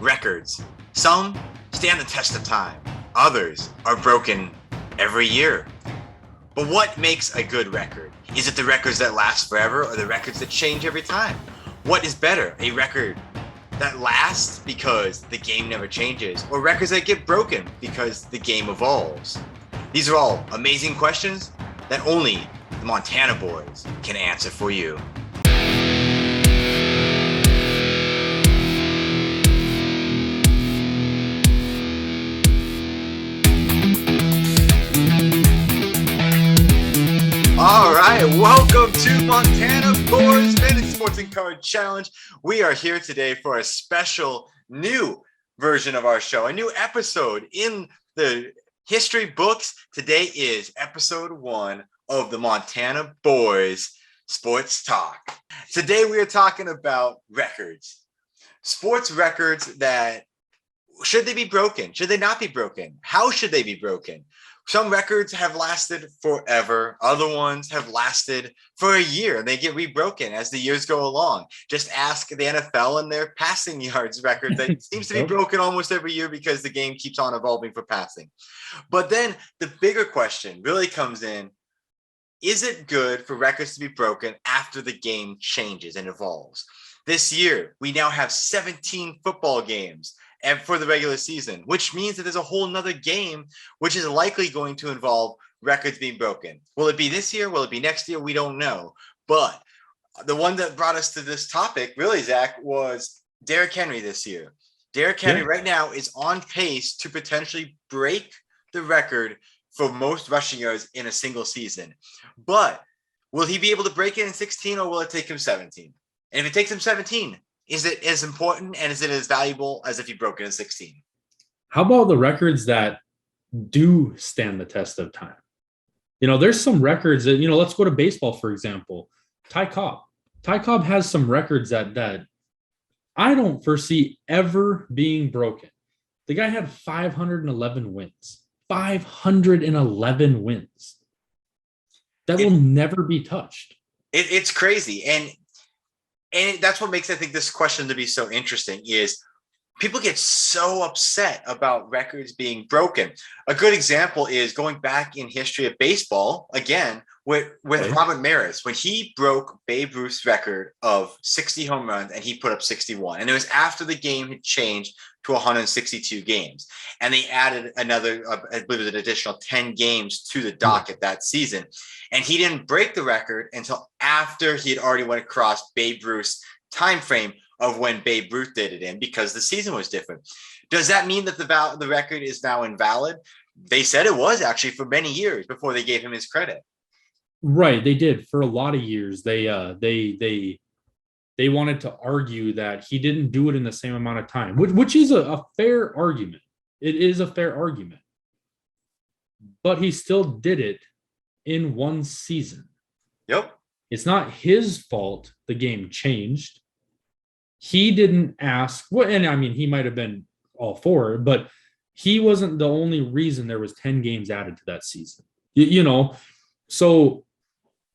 records. Some stand the test of time. Others are broken every year. But what makes a good record? Is it the records that last forever or the records that change every time? What is better, a record that lasts because the game never changes, or records that get broken because the game evolves? These are all amazing questions that only the Montana boys can answer for you. All right, welcome to Montana Boys Fantasy Sports and Card Challenge. We are here today for a special new version of our show, a new episode in the history books. Today is episode 1 of the Montana Boys Sports Talk. Today we are talking about records, sports records that should they be broken? Should they not be broken? How should they be broken? Some records have lasted forever. Other ones have lasted for a year. They get rebroken as the years go along. Just ask the NFL and their passing yards record that seems to be broken almost every year because the game keeps on evolving for passing. But then the bigger question really comes in, is it good for records to be broken after the game changes and evolves? This year, we now have 17 football games and for the regular season, which means that there's a whole nother game, which is likely going to involve records being broken. Will it be this year? Will it be next year? We don't know. But the one that brought us to this topic, really, Zach, was Derrick Henry this year. Derrick Henry right now is on pace to potentially break the record for most rushing yards in a single season. But will he be able to break it in 16, or will it take him 17? And if it takes him 17, is it as important and is it as valuable as if he broke it in 16? How about the records that do stand the test of time? You know, there's some records that, let's go to baseball, for example. Ty Cobb. Ty Cobb has some records that I don't foresee ever being broken. The guy had 511 wins. 511 wins. That will never be touched. It's crazy. And that's what makes, I think, this question to be so interesting is people get so upset about records being broken. A good example is going back in history of baseball, again, with Robert Maris, when he broke Babe Ruth's record of 60 home runs and he put up 61. And it was after the game had changed to 162 games. And they added another, I believe it was an additional 10 games to the docket that season. And he didn't break the record until after he had already went across Babe Ruth's time frame of when Babe Ruth did it in, because the season was different. Does that mean that the record is now invalid? They said it was actually for many years before they gave him his credit. Right, they did for a lot of years. They wanted to argue that he didn't do it in the same amount of time, which is a fair argument. It is a fair argument, but he still did it in one season. Yep. It's not his fault the game changed. He didn't ask, and I mean, he might have been all for it, but he wasn't the only reason there was 10 games added to that season. So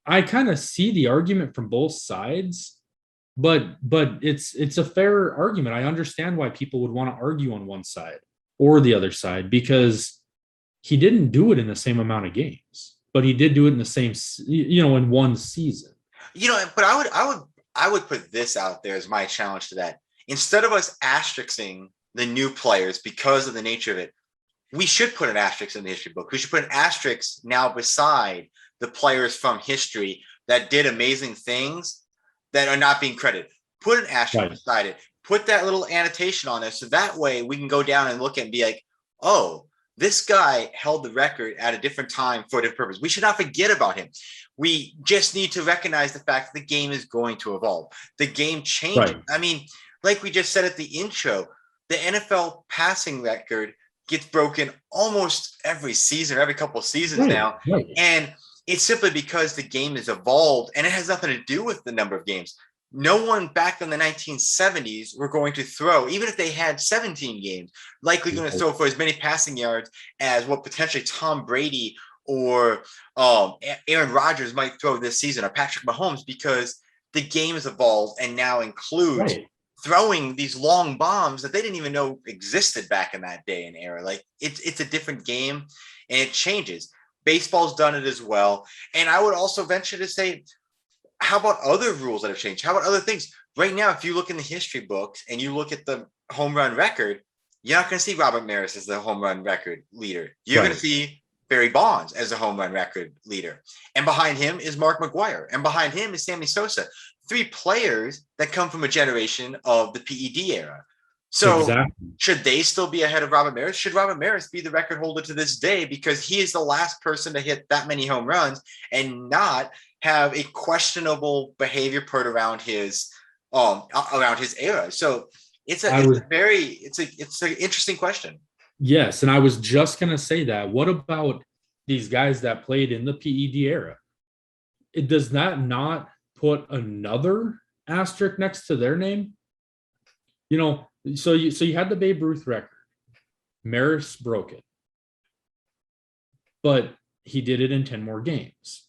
I kind of see the argument from both sides, but it's a fair argument. I understand why people would want to argue on one side or the other side, because he didn't do it in the same amount of games, but he did do it in the same, in one season. But I would put this out there as my challenge to that. Instead of us asterixing the new players because of the nature of it, we should put an asterisk in the history book. We should put an asterisk now beside the players from history that did amazing things that are not being credited. Put an asterisk beside it. Put that little annotation on there, so that way we can go down and look and be like, oh, this guy held the record at a different time for a different purpose. We should not forget about him. We just need to recognize the fact that the game is going to evolve. The game changes. Right. I mean, like we just said at the intro, the NFL passing record gets broken almost every season, every couple of seasons now. Right. And it's simply because the game has evolved, and it has nothing to do with the number of games. No one back in the 1970s were going to throw, even if they had 17 games, likely going to throw for as many passing yards as what potentially Tom Brady or Aaron Rodgers might throw this season, or Patrick Mahomes, because the game has evolved and now includes throwing these long bombs that they didn't even know existed back in that day and era. Like it's a different game and it changes. Baseball's done it as well. And I would also venture to say, how about other rules that have changed? How about other things? Right now, if you look in the history books and you look at the home run record, you're not going to see Robert Maris as the home run record leader. You're going to see Barry Bonds as the home run record leader. And behind him is Mark McGwire. And behind him is Sammy Sosa. 3 players that come from a generation of the PED era. So should they still be ahead of Robert Maris? Should Robert Maris be the record holder to this day because he is the last person to hit that many home runs and not have a questionable behavior put around his era? So it's an interesting question. Yes, and I was just gonna say that. What about these guys that played in the PED era? It does that not put another asterisk next to their name? You know, so you had the Babe Ruth record. Maris broke it, but he did it in 10 more games.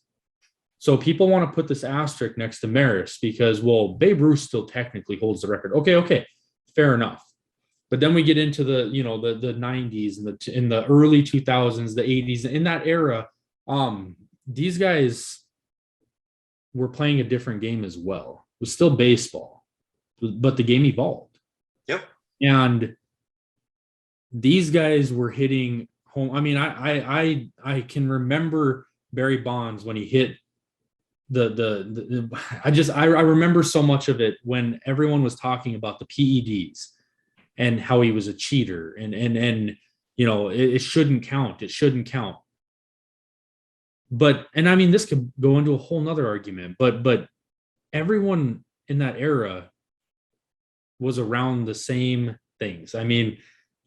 So people want to put this asterisk next to Maris because, well, Babe Ruth still technically holds the record. Okay, fair enough. But then we get into the 90s and in the early 2000s, the 80s. In that era, these guys were playing a different game as well. It was still baseball, but the game evolved. Yep. And these guys were hitting home. I mean, I can remember Barry Bonds when he hit I remember so much of it when everyone was talking about the PEDs and how he was a cheater and it shouldn't count. It shouldn't count. But, and I mean, this could go into a whole nother argument, but everyone in that era was around the same things. I mean,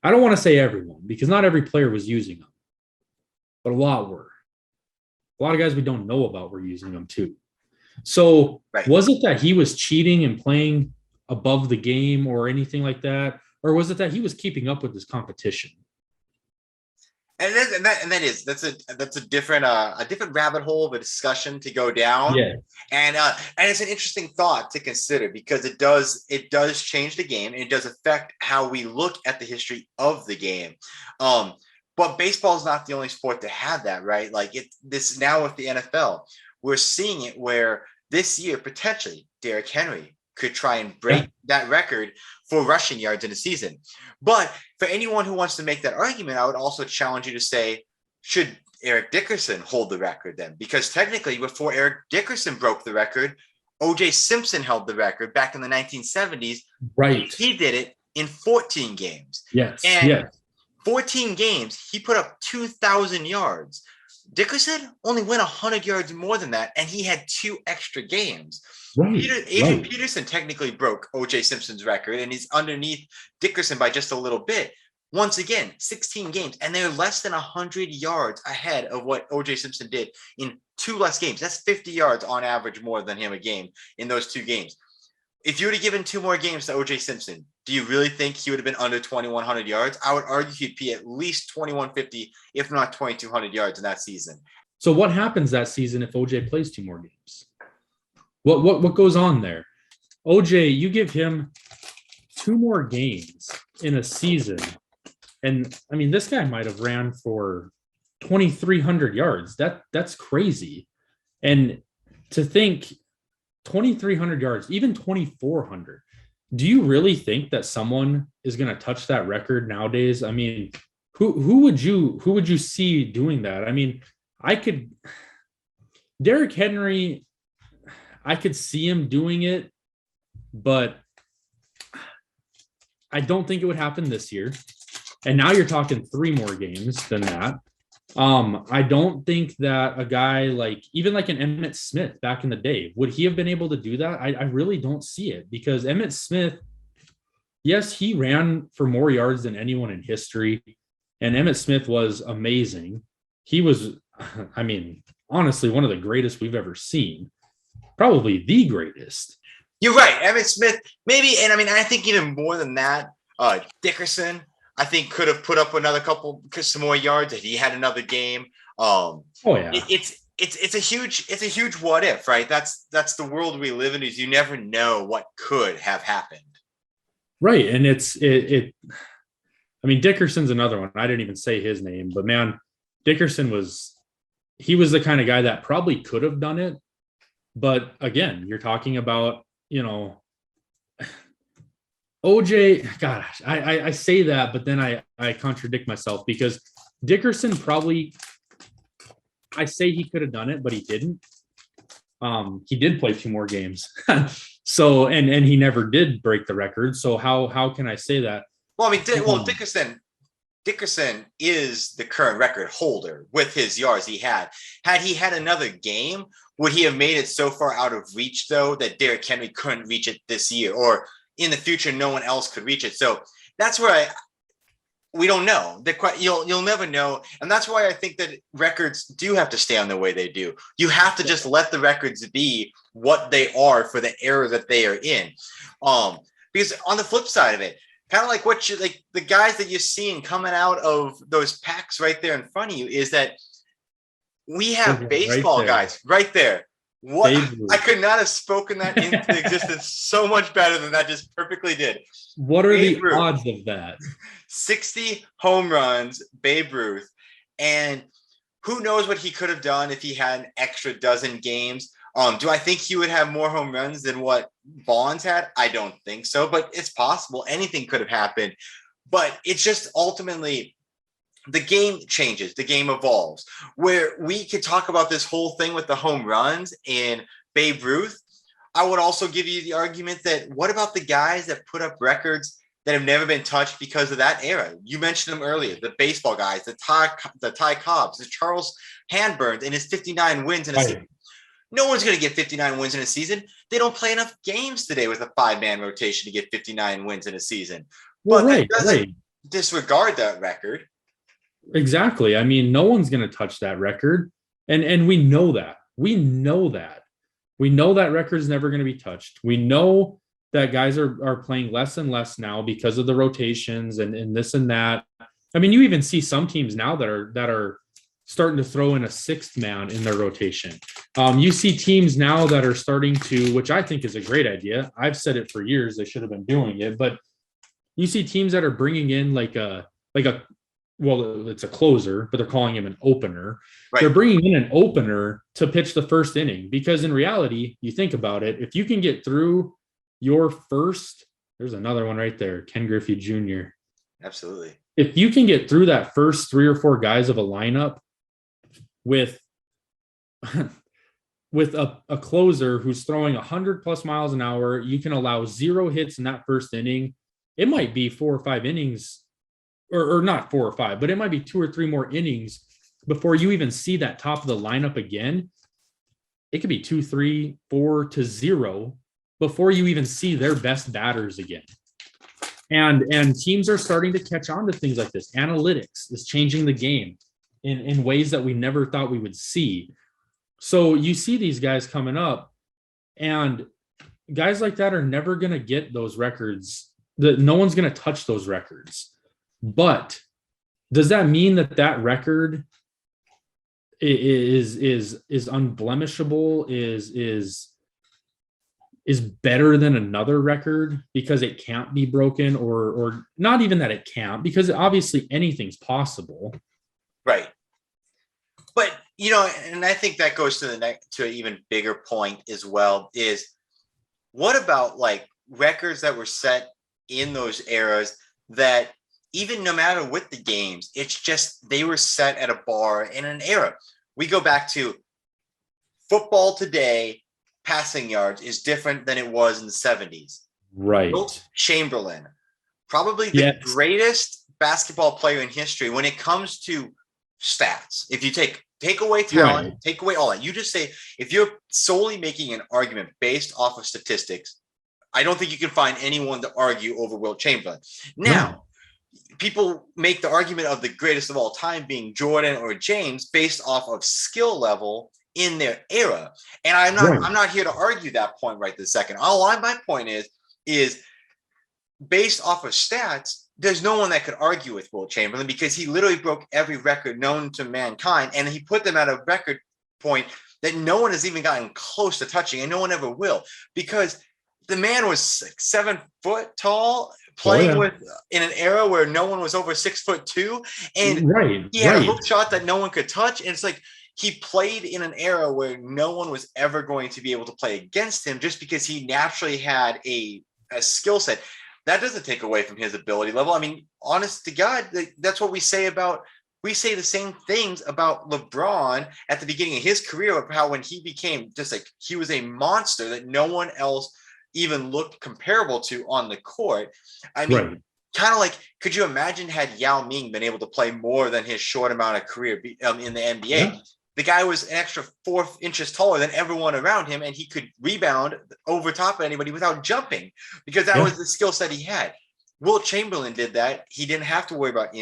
I don't want to say everyone because not every player was using them, but a lot were. A lot of guys we don't know about were using them too. So was it that he was cheating and playing above the game or anything like that? Or was it that he was keeping up with his competition? That's a different rabbit hole of a discussion to go down. Yeah. And it's an interesting thought to consider because it does change the game and it does affect how we look at the history of the game. But baseball is not the only sport to have that, right? Like this now with the NFL, we're seeing it where this year potentially Derrick Henry could try and break that record for rushing yards in a season. But for anyone who wants to make that argument, I would also challenge you to say, should Eric Dickerson hold the record then? Because technically before Eric Dickerson broke the record, O.J. Simpson held the record back in the 1970s. Right. He did it in 14 games. Yes. And 14 games, he put up 2,000 yards. Dickerson only went 100 yards more than that, and he had 2 extra games. Adrian Peterson technically broke O.J. Simpson's record, and he's underneath Dickerson by just a little bit. Once again, 16 games, and they're less than 100 yards ahead of what O.J. Simpson did in 2 less games. That's 50 yards on average more than him a game in those 2 games. If you would have given 2 more games to O.J. Simpson, do you really think he would have been under 2,100 yards? I would argue he'd be at least 2,150, if not 2,200 yards in that season. So what happens that season if OJ plays 2 more games? What goes on there? OJ, you give him 2 more games in a season, and I mean, this guy might have ran for 2,300 yards. That's crazy. And to think 2,300 yards, even 2,400. Do you really think that someone is going to touch that record nowadays? I mean, who would you see doing that? I mean, Derrick Henry, I could see him doing it, but I don't think it would happen this year. And now you're talking 3 more games than that. I don't think that a guy even like an Emmitt Smith back in the day, would he have been able to do that? I really don't see it because Emmitt Smith, yes, he ran for more yards than anyone in history. And Emmitt Smith was amazing. He was, I mean, honestly, one of the greatest we've ever seen. Probably the greatest. You're right. Emmitt Smith, maybe. And I mean, I think even more than that, Dickerson, I think could have put up some more yards if he had another game. It's a huge what if, right? That's the world we live in, is you never know what could have happened. Right. And I mean, Dickerson's another one. I didn't even say his name, but man, Dickerson he was the kind of guy that probably could have done it. But again, you're talking about, OJ, gosh, I say that, but then I contradict myself because Dickerson probably, I say he could have done it, but he didn't. He did play 2 more games. So, and he never did break the record. So how can I say that? Well, I mean, Dickerson is the current record holder with his yards he had. Had he had another game, would he have made it so far out of reach, though, that Derrick Henry couldn't reach it this year? Or in the future, no one else could reach it? So that's where we don't know. You'll never know. And that's why I think that records do have to stay on the way they do. You have to just let the records be what they are for the era that they are in. Because on the flip side of it, kind of like the guys that you're seeing coming out of those packs right there in front of you, is that we have baseball guys right there. What I could not have spoken that into existence so much better than that just perfectly did. What are the odds of that? 60 home runs, Babe Ruth. And who knows what he could have done if he had an extra dozen games. Do I think he would have more home runs than what Bonds had? I don't think so, but it's possible. Anything could have happened. But it's just ultimately the game changes, the game evolves, where we could talk about this whole thing with the home runs and Babe Ruth. I would also give you the argument that what about the guys that put up records that have never been touched because of that era? You mentioned them earlier, the baseball guys, the Ty Cobbs, the Charles Hanburns and his 59 wins in a season. No one's going to get 59 wins in a season. They don't play enough games today with a 5-man rotation to get 59 wins in a season. Well, but that doesn't disregard that record. Exactly. I mean, no one's going to touch that record. And we know that. We know that record is never going to be touched. We know that guys are playing less and less now because of the rotations and this and that. I mean, you even see some teams now that are starting to throw in a 6th man in their rotation. You see teams now that are starting to, which I think is a great idea. I've said it for years. They should have been doing it, but you see teams that are bringing in well, it's a closer, but they're calling him an opener. Right. They're bringing in an opener to pitch the first inning because in reality, you think about it, if you can get through your first, there's another one right there, Ken Griffey Jr. Absolutely. If you can get through that first 3 or 4 guys of a lineup with a closer who's throwing 100 plus miles an hour, you can allow 0 hits in that first inning. It might be 4 or 5 innings. Or not 4 or 5, but it might be 2 or 3 more innings before you even see that top of the lineup again. It could be 2, 3, 4 to 0 before you even see their best batters again. And teams are starting to catch on to things like this. Analytics is changing the game in ways that we never thought we would see. So you see these guys coming up, and guys like that are never going to get those records. No one's going to touch those records. But does that mean that record is unblemishable, is better than another record because it can't be broken, or not even that it can't, because obviously anything's possible. Right. But, and I think that goes to an even bigger point as well, is what about like records that were set in those eras that even no matter what the games, it's just they were set at a bar in an era. We go back to football today, passing yards is different than it was in the 70s. Right. Wilt Chamberlain, probably the greatest basketball player in history when it comes to stats. If you take away talent, take away all that, you just say, if you're solely making an argument based off of statistics, I don't think you can find anyone to argue over Wilt Chamberlain. Now, people make the argument of the greatest of all time being Jordan or James based off of skill level in their era. And I'm not here to argue that point right this second. My point is based off of stats, there's no one that could argue with Wilt Chamberlain because he literally broke every record known to mankind, and he put them at a record point that no one has even gotten close to touching, and no one ever will, because the man was 7 foot tall, playing with in an era where no one was over 6'2", and he had a hook shot that no one could touch. And it's like he played in an era where no one was ever going to be able to play against him just because he naturally had a skill set. That doesn't take away from his ability level. I mean, honest to God, that's what we say the same things about LeBron at the beginning of his career, of how when he became just like, he was a monster that no one else even looked comparable to on the court. I mean, kind of like, could you imagine had Yao Ming been able to play more than his short amount of career in the NBA? Yeah. The guy was an extra 4 inches taller than everyone around him, and he could rebound over top of anybody without jumping because that was the skill set he had. Wilt Chamberlain did that. He didn't have to worry about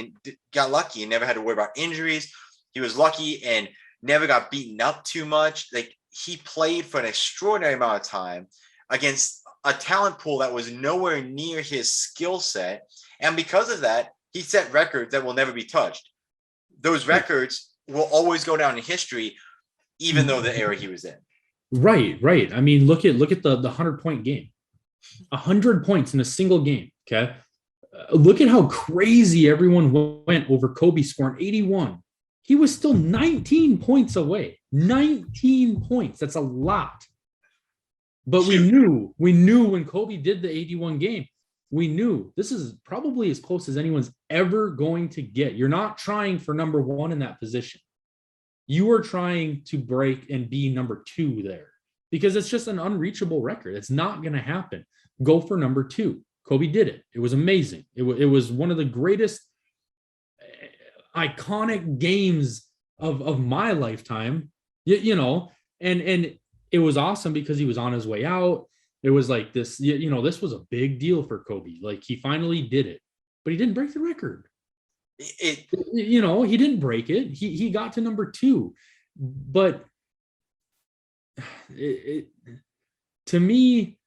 got lucky and never had to worry about injuries. He was lucky and never got beaten up too much. Like, he played for an extraordinary amount of time against a talent pool that was nowhere near his skill set. And because of that, he set records that will never be touched. Those records will always go down in history, even though the era he was in. Right. I mean, look at the 100-point game. 100 points in a single game. Okay. Look at how crazy everyone went over Kobe scoring 81. He was still 19 points away. 19 points. That's a lot. But we knew when Kobe did the 81 game, we knew this is probably as close as anyone's ever going to get. You're not trying for number one in that position. You are trying to break and be number two there because it's just an unreachable record. It's not going to happen. Go for number two. Kobe did it. It was amazing. It was one of the greatest iconic games of my lifetime, and it was awesome because he was on his way out. It was like this, this was a big deal for Kobe. Like, he finally did it, but he didn't break the record. He didn't break it. He got to number two, but to me,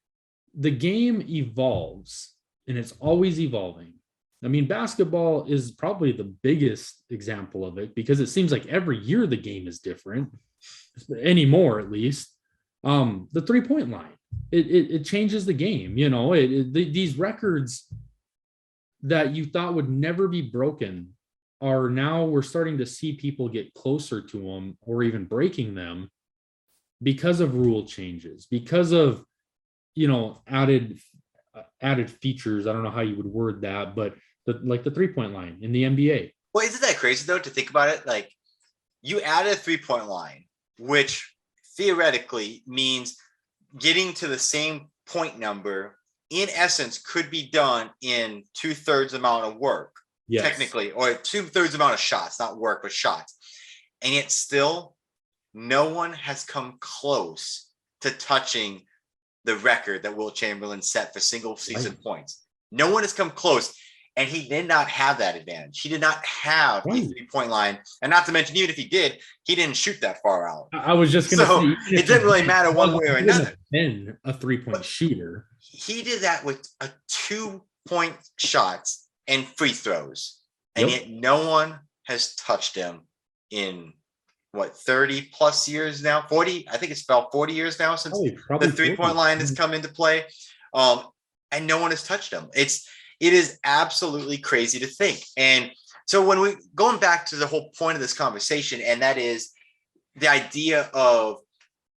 the game evolves and it's always evolving. I mean, basketball is probably the biggest example of it because it seems like every year the game is different anymore, at least. The 3-point line, it changes the game. These records that you thought would never be broken are now, we're starting to see people get closer to them or even breaking them because of rule changes, because of added features. I don't know how you would word that, but the 3-point line in the NBA. Well, isn't that crazy though to think about it? Like, you added a 3-point line, which theoretically means getting to the same point number in essence could be done in 2/3 amount of work, technically, or 2/3 amount of shots, not work, but shots. And yet still no one has come close to touching the record that Wilt Chamberlain set for single season points. No one has come close. And he did not have that advantage. He did not have a 3-point line. And not to mention, even if he did, he didn't shoot that far out. I was just going to say, it didn't really matter one way or another. Been a 3-point shooter. He did that with a 2-point shots and free throws. And yet no one has touched him in 30 plus years now, 40. I think it's about 40 years now since the 3-point line has come into play. And no one has touched him. It is absolutely crazy to think. And so when we going back to the whole point of this conversation, and that is the idea of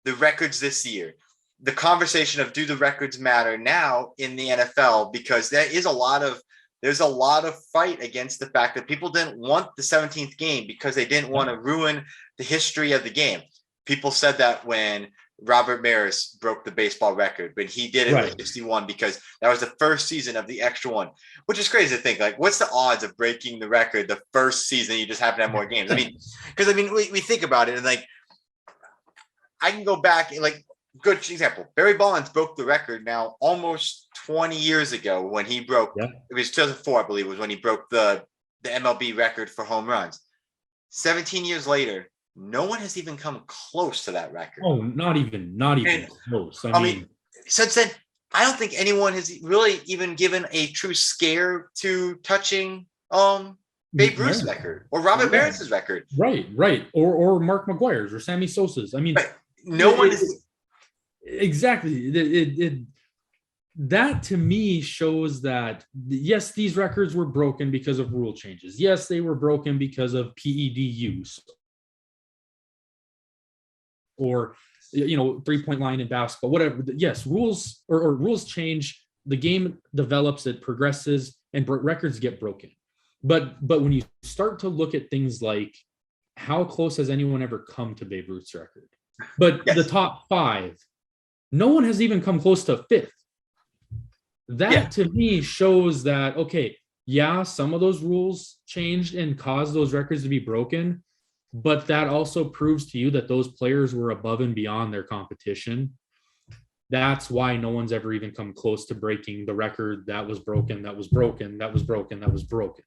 the records this year, the conversation of, do the records matter now in the NFL? Because there's a lot of fight against the fact that people didn't want the 17th game because they didn't want to ruin the history of the game. People said that when Robert Maris broke the baseball record, but he did it with 61 because that was the first season of the extra one, which is crazy to think. Like, what's the odds of breaking the record the first season you just happen to have more games? I mean, because we think about it, and like, I can go back and like, good example, Barry Bonds broke the record now almost 20 years ago when he broke. It was 2004, I believe, was when he broke the MLB record for home runs. 17 years later, no one has even come close to that record. Oh, not even close. I mean, since then, I don't think anyone has really even given a true scare to touching Babe Ruth's record or Robert Maris's record. Right. Or Mark McGuire's or Sammy Sosa's. I mean, no one is exactly. that to me shows that yes, these records were broken because of rule changes. Yes, they were broken because of PED use or 3-point line in basketball, whatever. Yes, rules or rules change. The game develops, it progresses, and records get broken. But when you start to look at things like how close has anyone ever come to Babe Ruth's record? But the Yes. top five, no one has even come close to fifth. That to me shows that, okay, yeah, some of those rules changed and caused those records to be broken, but that also proves to you that those players were above and beyond their competition. That's why no one's ever even come close to breaking the record that was broken, that was broken, that was broken, that was broken.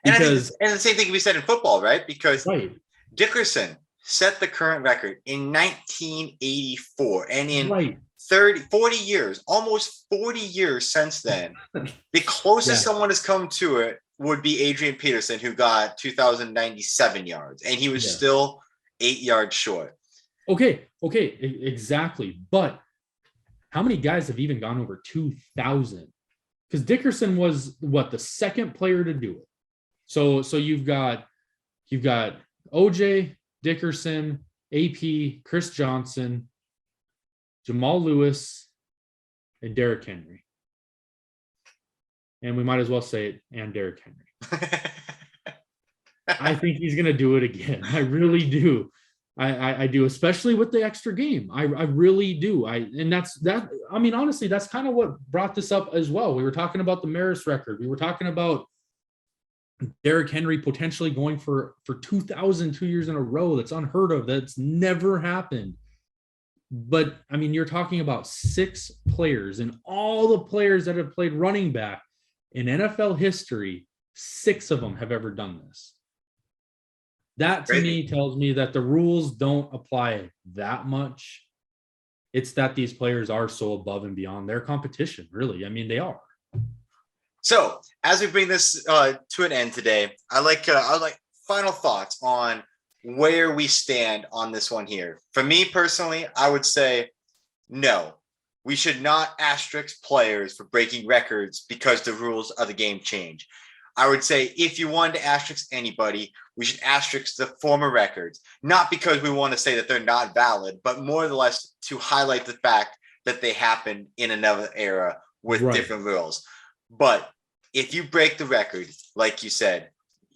And I think Because and the same thing can be said in football, right? Because right, Dickerson set the current record in 1984, and in right, 40 years, almost 40 years since then, the closest yeah, someone has come to it would be Adrian Peterson, who got 2,097 yards, and he was yeah. still 8 yards short. Okay, exactly. But how many guys have even gone over 2,000? Because Dickerson was what, the second player to do it. So you've got OJ, Dickerson, AP, Chris Johnson, Jamal Lewis, and Derrick Henry. And we might as well say it, and Derrick Henry. I think he's going to do it again. I really do. I do, especially with the extra game. I really do. And that's that. I mean, honestly, that's kind of what brought this up as well. We were talking about the Maris record. We were talking about Derrick Henry potentially going for 2,000 2 years in a row. That's unheard of. That's never happened. But I mean, you're talking about 6 players, and all the players that have played running back in NFL history, 6 of them have ever done this. That to me tells me that the rules don't apply that much. It's that these players are so above and beyond their competition, really. I mean, they are. So, as we bring this to an end today, I like final thoughts on where we stand on this one here. For me personally, I would say no. We should not asterisk players for breaking records because the rules of the game change. I would say if you wanted to asterisk anybody, we should asterisk the former records, not because we want to say that they're not valid, but more or less to highlight the fact that they happened in another era with different rules. But if you break the record, like you said,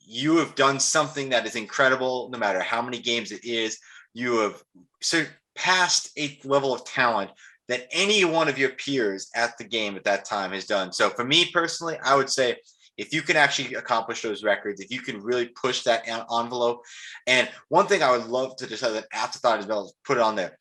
you have done something that is incredible, no matter how many games it is. You have surpassed a level of talent that any one of your peers at the game at that time has done. So for me personally, I would say if you can actually accomplish those records, if you can really push that envelope. And one thing I would love to just have an afterthought as well is put it on there.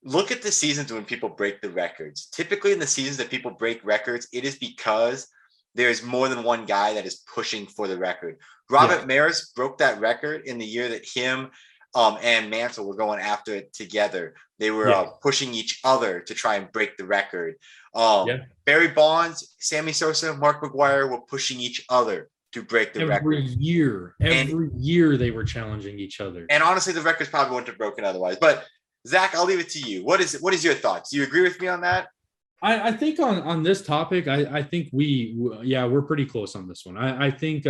Look at the seasons when people break the records. Typically in the seasons that people break records, it is because there's more than one guy that is pushing for the record. Robert Maris broke that record in the year that him and Mantle were going after it together. They were pushing each other to try and break the record. Barry Bonds, Sammy Sosa, Mark McGwire were pushing each other to break the record. Every year they were challenging each other. And honestly, the records probably wouldn't have broken otherwise. But Zach, I'll leave it to you. What is your thoughts? Do you agree with me on that? I think on this topic, I think we're pretty close on this one. I think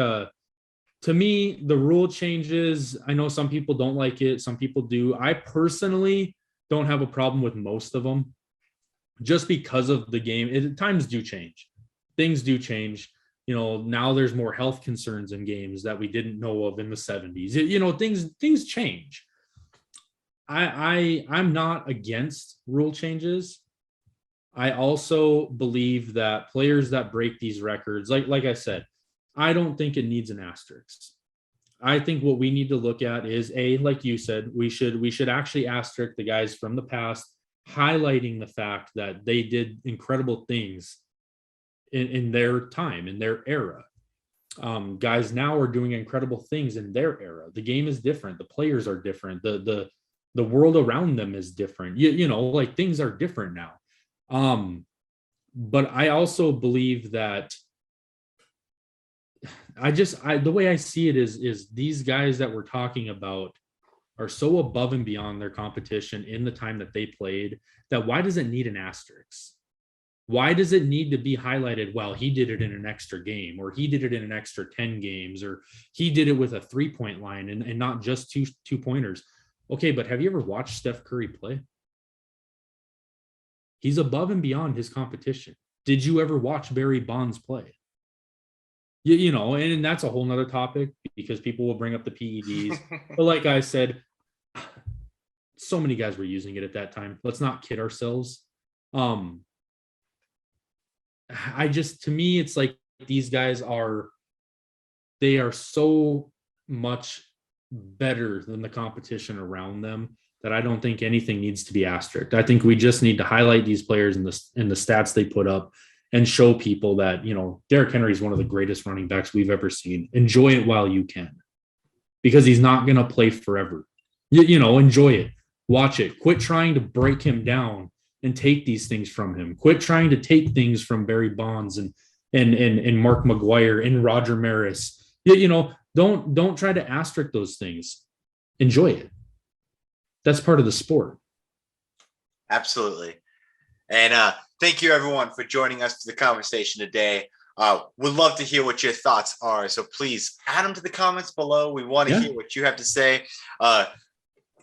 to me, the rule changes, I know some people don't like it, some people do. I personally don't have a problem with most of them just because of the game. Times do change. Things do change. Now there's more health concerns in games that we didn't know of in the 70s. Things change. I'm not against rule changes. I also believe that players that break these records, like I said, I don't think it needs an asterisk. I think what we need to look at is like you said, we should actually asterisk the guys from the past, highlighting the fact that they did incredible things in their time, in their era. Guys now are doing incredible things in their era. The game is different. The players are different. The world around them is different. Like things are different now. But I also believe that the way I see it is these guys that we're talking about are so above and beyond their competition in the time that they played that why does it need an asterisk? Why does it need to be highlighted? Well, he did it in an extra game, or he did it in an extra 10 games, or he did it with a 3-point line and not just two pointers. Okay, but have you ever watched Steph Curry play? He's above and beyond his competition. Did you ever watch Barry Bonds play? You know, and that's a whole nother topic because people will bring up the PEDs. But like I said, so many guys were using it at that time. Let's not kid ourselves. To me, it's like these guys they are so much better than the competition around them that I don't think anything needs to be asterisked. I think we just need to highlight these players in the stats they put up and show people that, you know, Derrick Henry is one of the greatest running backs we've ever seen. Enjoy it while you can, because he's not going to play forever. You know, enjoy it, watch it, quit trying to break him down and take these things from him. Quit trying to take things from Barry Bonds and Mark McGuire and Roger Maris. You know, don't try to asterisk those things. Enjoy it. That's part of the sport. Absolutely. And thank you everyone for joining us to the conversation today. We'd love to hear what your thoughts are. So please add them to the comments below. We want to hear what you have to say.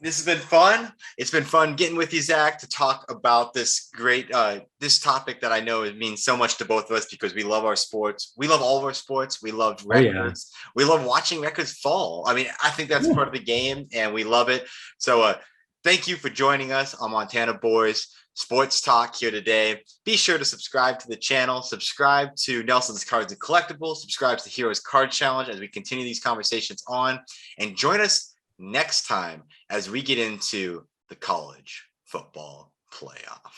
This has been fun. It's been fun getting with you, Zach, to talk about this great this topic that I know it means so much to both of us because we love our sports. We love all of our sports. We love records. We love watching records fall. I mean, I think that's part of the game, and we love it. So thank you for joining us on Montana Boys Sports Talk here today. Be sure to subscribe to the channel, subscribe to Nelson's Cards and Collectibles, subscribe to Heroes Card Challenge as we continue these conversations on, and join us next time as we get into the college football playoff.